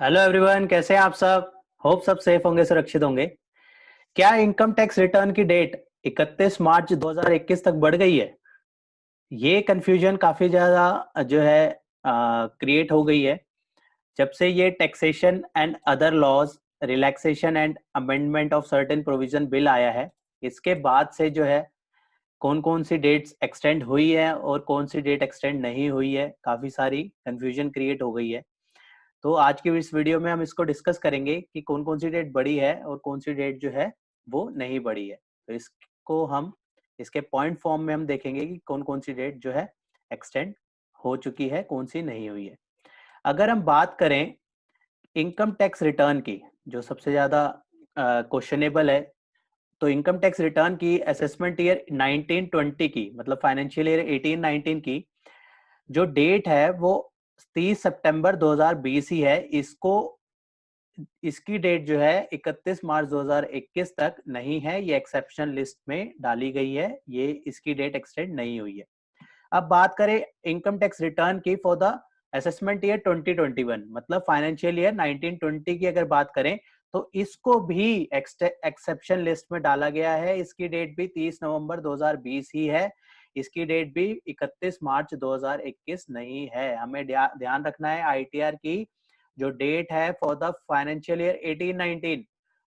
Hello everyone, कैसे हैं आप सब। होप सब सेफ होंगे, सुरक्षित होंगे। क्या इनकम टैक्स रिटर्न की डेट 31 मार्च 2021 तक बढ़ गई है? ये कंफ्यूजन काफी ज्यादा जो है क्रिएट हो गई है जब से ये taxation and other laws relaxation and amendment of certain provision bill आया है। इसके बाद से जो है कौन कौन सी डेट्स एक्सटेंड हुई है और कौन सी डेट एक्सटेंड नहीं हुई है, काफी सारी कंफ्यूजन क्रिएट हो गई है। तो आज की इस वीडियो में हम इसको डिस्कस करेंगे कि कौन कौन सी डेट बढ़ी है और कौन सी डेट जो है वो नहीं बढ़ी है। तो इसको हम इसके पॉइंट फॉर्म में हम देखेंगे कि कौन कौन सी डेट जो है एक्सटेंड हो चुकी है, कौन सी नहीं हुई है। अगर हम बात करें इनकम टैक्स रिटर्न की, जो सबसे ज्यादा क्वेश्चनेबल है, तो इनकम टैक्स रिटर्न की असेसमेंट ईयर 1920 की, मतलब फाइनेंशियल ईयर 1819 की जो डेट है वो 30 सितंबर 2020 ही है। इसकी डेट जो है 31 मार्च 2021 तक नहीं है, ये एक्सेप्शन लिस्ट में डाली गई है, ये इसकी डेट एक्सटेंड नहीं हुई है। अब बात करें इनकम टैक्स रिटर्न की फॉर द असेसमेंट ईयर 2021, मतलब फाइनेंशियल ईयर 1920 की अगर बात करें तो इसको भी एक्सेप्शन लिस्ट में डाला गया है। इसकी डेट भी 30 नवंबर 2020 ही है, इसकी डेट भी 31 मार्च 2021 नहीं है। हमें ध्यान रखना है आईटीआर की जो डेट है फॉर द फाइनेंशियल ईयर 1819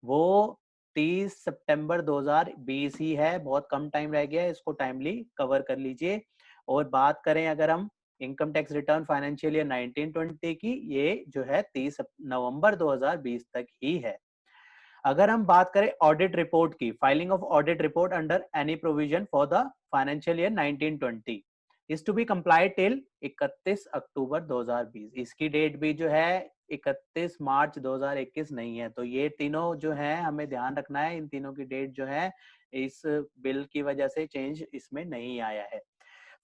वो 30 सितंबर 2020 ही है। बहुत कम टाइम रह गया है, इसको टाइमली कवर कर लीजिए। और बात करें अगर हम income tax return financial year 1920 की, ये जो है 30 नवंबर 2020 तक ही है। अगर हम बात करें ऑडिट रिपोर्ट की, filing of audit report under any provision for the financial year 1920 is to be complied till 31 October 2020, इसकी डेट भी जो है 31 मार्च 2021 नहीं है। तो ये तीनों जो है हमें ध्यान रखना है, इन तीनों की डेट जो है इस बिल की वजह से चेंज इसमें नहीं आया है।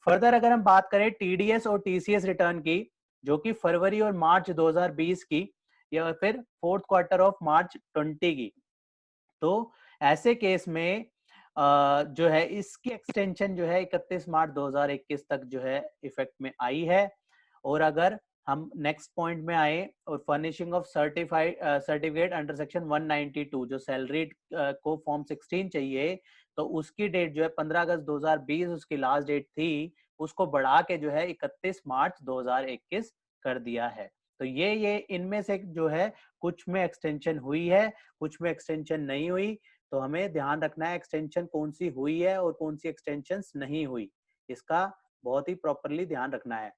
फर्दर अगर हम बात करें टीडीएस और टीसीएस रिटर्न की, जो कि फरवरी और मार्च 2020 की या फिर फोर्थ क्वार्टर ऑफ मार्च 20 की, तो ऐसे केस में जो है इसकी एक्सटेंशन जो है 31 मार्च 2021 तक जो है इफेक्ट में आई है। और अगर हम नेक्स्ट पॉइंट में आए और furnishing of certificate under section 192, जो सैलरी को फॉर्म 16 चाहिए, तो उसकी डेट जो है 15 अगस्त 2020 उसकी लास्ट डेट थी, उसको बढ़ा के जो है 31 मार्च 2021 कर दिया है। तो ये इनमें से जो है कुछ में एक्सटेंशन हुई है, कुछ में एक्सटेंशन नहीं हुई। तो हमें ध्यान रखना है एक्सटेंशन कौन सी हुई है और कौन सी एक्सटेंशन नहीं हुई, इसका बहुत ही प्रॉपरली ध्यान रखना है।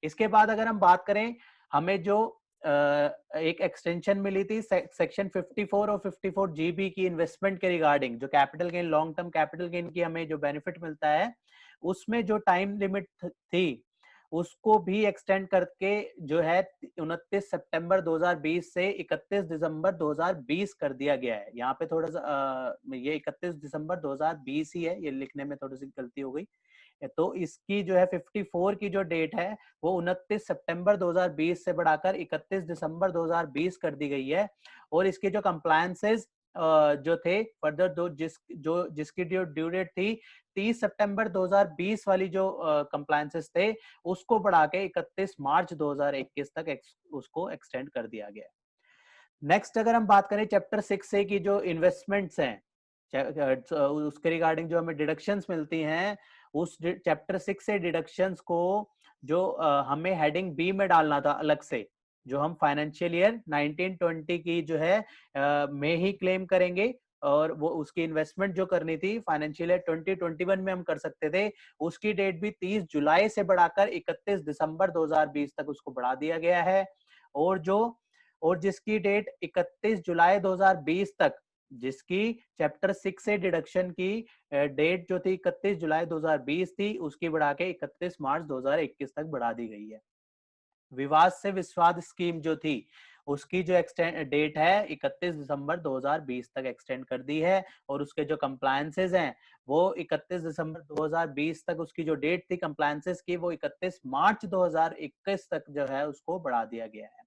इसके बाद अगर हम बात करें, हमें जो एक एक्सटेंशन मिली थी सेक्शन 54 और 54 जीबी की इन्वेस्टमेंट के रिगार्डिंग, जो capital gain, long term capital gain की हमें जो बेनिफिट मिलता है, उसमें जो टाइम लिमिट थी उसको भी एक्सटेंड करके जो है 29 सितंबर 2020 से 31 दिसंबर 2020 कर दिया गया है। यहाँ पे थोड़ा सा ये 31 दिसंबर 2020 ही है, ये लिखने में थोड़ी सी गलती हो गई। तो इसकी जो है 54 की जो डेट है वो 29 सितंबर 2020 से बढ़ाकर 31 दिसंबर 2020 कर दी गई है। और इसके जो कंप्लायंसेस जो थे फर्दर जिसकी ड्यू डेट थी 30 सितंबर 2020 वाली, जो कंप्लायंसेस थे उसको बढ़ा के 31 मार्च 2021 तक उसको एक्सटेंड कर दिया गया। नेक्स्ट अगर हम बात करें चैप्टर 6 से की जो इन्वेस्टमेंट्स हैं, उसके रिगार्डिंग जो हमें डिडक्शंस मिलती हैं, उस चैप्टर 6 से डिडक्शंस को जो हमें हेडिंग बी में डालना था अलग से, जो हम फाइनेंशियल ईयर 1920 की जो है में ही क्लेम करेंगे, और वो उसकी इन्वेस्टमेंट जो करनी थी फाइनेंशियल ईयर 2021 में हम कर सकते थे, उसकी डेट भी 30 जुलाई से बढ़ाकर 31 दिसंबर 2020 तक उसको बढ़ा दिया गया है। और जिसकी डेट 31 जुलाई 2020 तक, जिसकी चैप्टर 6 से डिडक्शन की डेट जो थी 31 जुलाई 2020 थी, उसकी बढ़ा के 31 मार्च 2021 तक बढ़ा दी गई है। विवाद से विस्वाद स्कीम जो थी उसकी जो एक्सटेंड डेट है 31 दिसंबर 2020 तक एक्सटेंड कर दी है। और उसके जो कंप्लायंसेस हैं वो 31 दिसंबर 2020 तक, उसकी जो डेट थी कंप्लायंसेस की वो 31 मार्च 2021 तक जो है उसको बढ़ा दिया गया है।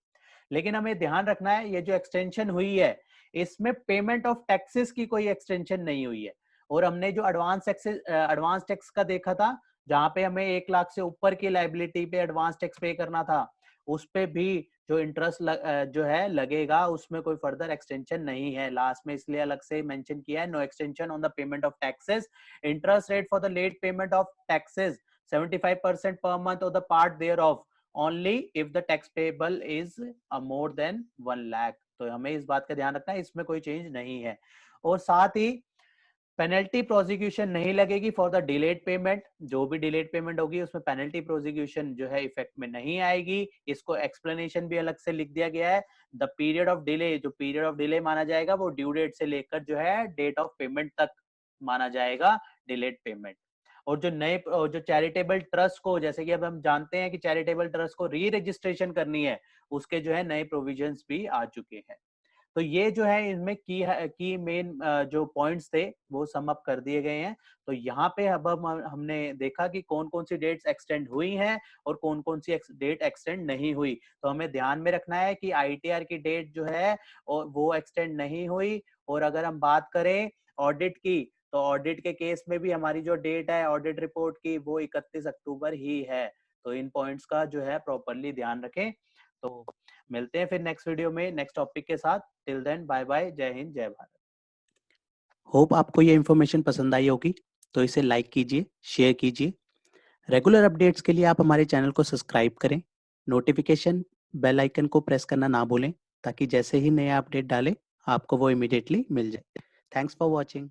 लेकिन हमें ध्यान रखना है ये जो एक्सटेंशन हुई है इसमें पेमेंट ऑफ टैक्सेस की कोई एक्सटेंशन नहीं हुई है। और हमने जो एडवांस टैक्स का देखा था, जहां पे हमें 1 लाख से ऊपर की लाइबिलिटी पे एडवांस टैक्स पे करना था, उस पे भी जो इंटरेस्ट जो है लगेगा उसमें कोई फर्दर एक्सटेंशन नहीं है। लास्ट में इसलिए अलग से मेंशन किया है, no extension on the payment of taxes, interest rate for the late payment of taxes 75% per month of the part thereof only if the tax payable is more than 1 lakh। तो हमें इस बात का ध्यान रखना है, इसमें कोई चेंज नहीं है। और साथ ही पेनल्टी प्रोसिक्यूशन नहीं लगेगी फॉर द डिलेड पेमेंट, जो भी डिलेड पेमेंट होगी उसमें पेनल्टी प्रोसिक्यूशन जो है इफेक्ट में नहीं आएगी। इसको एक्सप्लेनेशन भी अलग से लिख दिया गया है। द पीरियड ऑफ डिले, जो पीरियड ऑफ डिले माना जाएगा वो ड्यू डेट से लेकर जो है डेट ऑफ पेमेंट तक माना जाएगा डिलेड पेमेंट। और जो नए जो चैरिटेबल ट्रस्ट को, जैसे कि अब हम जानते हैं कि चैरिटेबल ट्रस्ट को री रजिस्ट्रेशन करनी है, उसके जो है नए प्रोविजंस भी आ चुके हैं। तो ये जो है इनमें की मेन जो पॉइंट्स थे वो सम अप कर दिए गए हैं। तो यहाँ पे अब हमने देखा कि कौन कौन सी डेट्स एक्सटेंड हुई हैं और कौन कौन सी डेट एक्सटेंड नहीं हुई। तो हमें ध्यान में रखना है कि आईटीआर की डेट जो है वो एक्सटेंड नहीं हुई। और अगर हम बात करें ऑडिट की, तो ऑडिट के केस में भी हमारी जो डेट है ऑडिट रिपोर्ट की वो 31 अक्टूबर ही है। तो इन पॉइंट्स का जो है प्रॉपरली ध्यान रखें। तो मिलते हैं फिर नेक्स्ट वीडियो में नेक्स्ट टॉपिक के साथ। टिल देन बाय बाय, जय हिंद जय भारत। होप आपको ये इन्फॉर्मेशन पसंद आई होगी, तो इसे लाइक कीजिए, शेयर कीजिए। रेगुलर अपडेट्स के लिए आप हमारे चैनल को सब्सक्राइब करें, नोटिफिकेशन बेल आइकन को प्रेस करना ना भूलें, ताकि जैसे ही नया अपडेट डालें आपको वो इमीडिएटली मिल जाए। Thanks for watching.